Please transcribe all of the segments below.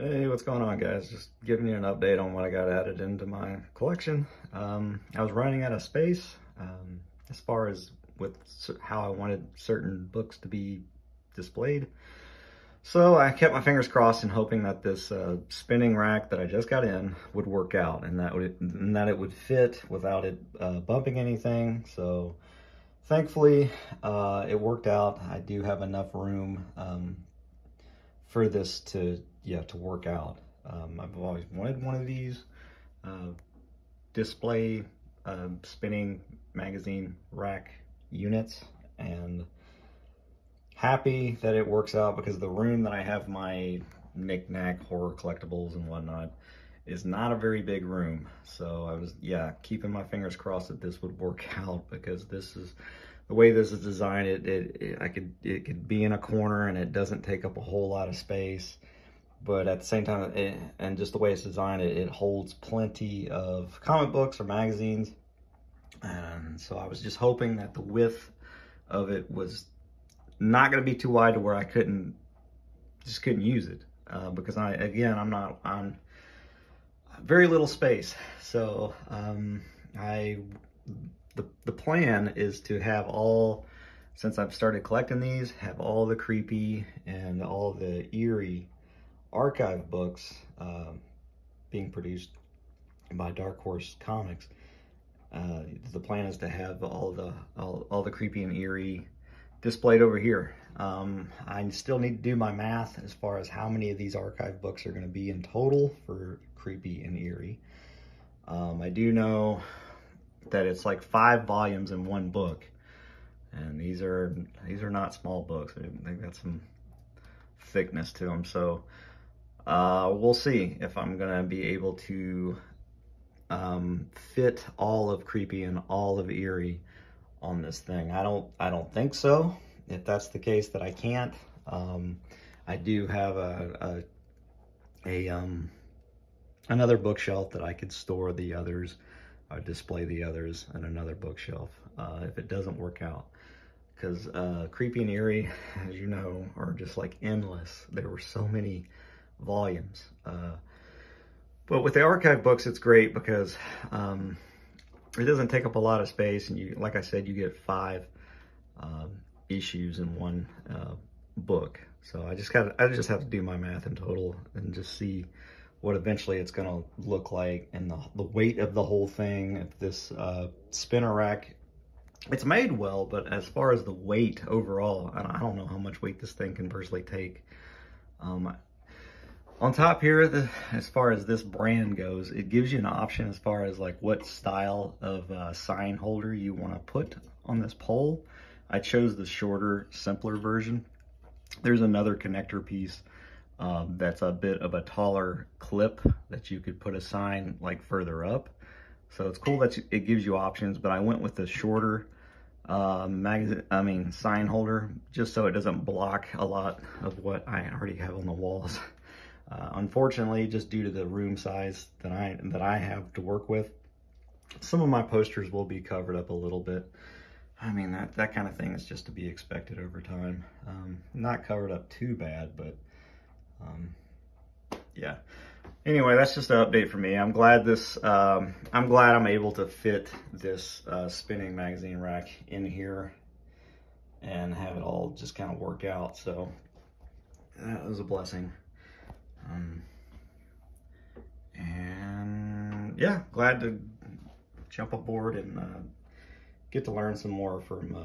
Hey, what's going on, guys? Just giving you an update on what I got added into my collection. I was running out of space as far as with how I wanted certain books to be displayed. So I kept my fingers crossed and hoping that this spinning rack that I just got in would work out and that it would fit without it bumping anything. So thankfully, it worked out. I do have enough room for this to work out. I've always wanted one of these display spinning magazine rack units, and happy that it works out because the room that I have my knick-knack horror collectibles and whatnot is not a very big room. So I was keeping my fingers crossed that this would work out, because this is the way this is designed. It could be in a corner and it doesn't take up a whole lot of space, but at the same time, and just the way it's designed, it holds plenty of comic books or magazines. And so I was just hoping that the width of it was not going to be too wide to where I couldn't use it, because I'm on very little space. So the plan is to have since I've started collecting these, have all the Creepy and all the Eerie archive books being produced by Dark Horse Comics. The plan is to have all the Creepy and Eerie displayed over here. I still need to do my math as far as how many of these archive books are going to be in total for Creepy and Eerie. I do know that it's like 5 volumes in one book, and these are not small books. They've got some thickness to them. So we'll see if I'm gonna be able to fit all of Creepy and all of Eerie on this thing. I don't think so. If that's the case, that I can't. I do have another bookshelf that I could store the others, or display the others in another bookshelf if it doesn't work out. Because Creepy and Eerie, as you know, are just like endless. There were so many volumes. But with the archive books, it's great because it doesn't take up a lot of space, and like I said, you get 5 issues in one book. So I just have to do my math in total and just see what eventually it's going to look like, and the weight of the whole thing. If this spinner rack, it's made well, but as far as the weight overall, I don't know how much weight this thing can personally take. On top here, as far as this brand goes, it gives you an option as far as like what style of sign holder you want to put on this pole. I chose the shorter, simpler version. There's another connector piece that's a bit of a taller clip that you could put a sign like further up. So it's cool that it gives you options, but I went with the shorter sign holder, just so it doesn't block a lot of what I already have on the walls. Unfortunately, just due to the room size that I have to work with, some of my posters will be covered up a little bit. I mean, that kind of thing is just to be expected over time. Not covered up too bad, but yeah. Anyway, that's just an update for me. I'm glad I'm able to fit this spinning magazine rack in here and have it all just kind of work out. So that was a blessing. And yeah, glad to jump aboard and get to learn some more from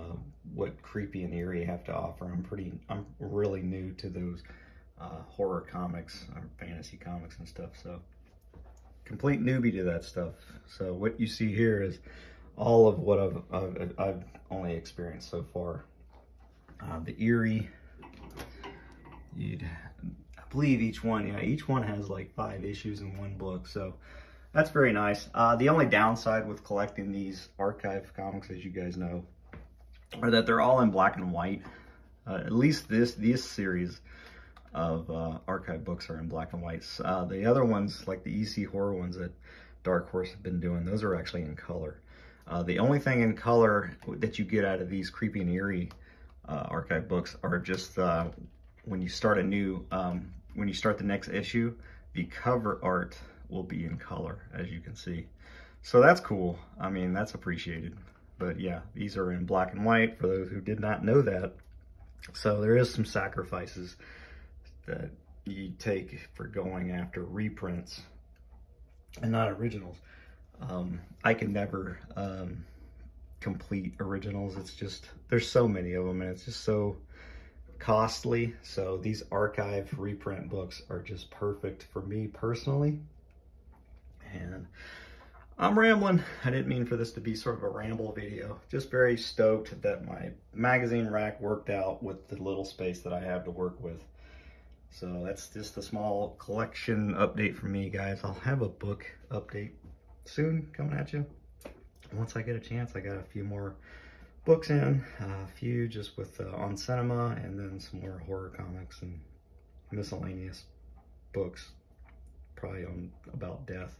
what Creepy and Eerie have to offer. I'm really new to those horror comics or fantasy comics and stuff, so complete newbie to that stuff. So what you see here is all of what I've only experienced so far. The Eerie, I believe each one has like 5 issues in one book, so that's very nice. The only downside with collecting these archive comics, as you guys know, are that they're all in black and white. At least this series of archive books are in black and white. The other ones, like the EC horror ones that Dark Horse have been doing, those are actually in color. The only thing in color that you get out of these Creepy and Eerie archive books are just when you start a new when you start the next issue, the cover art will be in color, as you can see. So that's cool. I mean, that's appreciated. But yeah, these are in black and white for those who did not know that. So there is some sacrifices that you take for going after reprints and not originals. I can never complete originals. It's just, there's so many of them and it's just so costly. So these archive reprint books are just perfect for me personally. And I'm rambling. I didn't mean for this to be sort of a ramble video. Just very stoked that my magazine rack worked out with the little space that I have to work with. So that's just a small collection update for me, guys. I'll have a book update soon coming at you. Once I get a chance, I got a few more books in, a few just with on cinema, and then some more horror comics and miscellaneous books, probably on about death,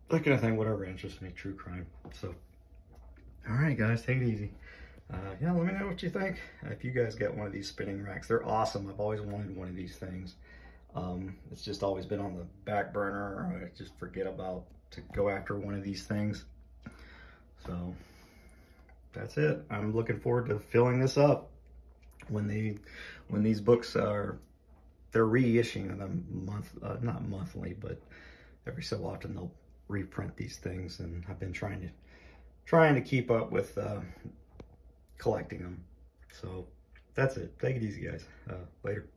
that kind of thing, whatever interests me, true crime. So, all right, guys, take it easy. Yeah, let me know what you think. If you guys get one of these spinning racks, they're awesome. I've always wanted one of these things. It's just always been on the back burner, or I just forget about to go after one of these things. So that's it. I'm looking forward to filling this up when these books are, they're reissuing them not monthly, but every so often they'll reprint these things, and I've been trying to keep up with collecting them. So that's it. Take it easy, guys. Later.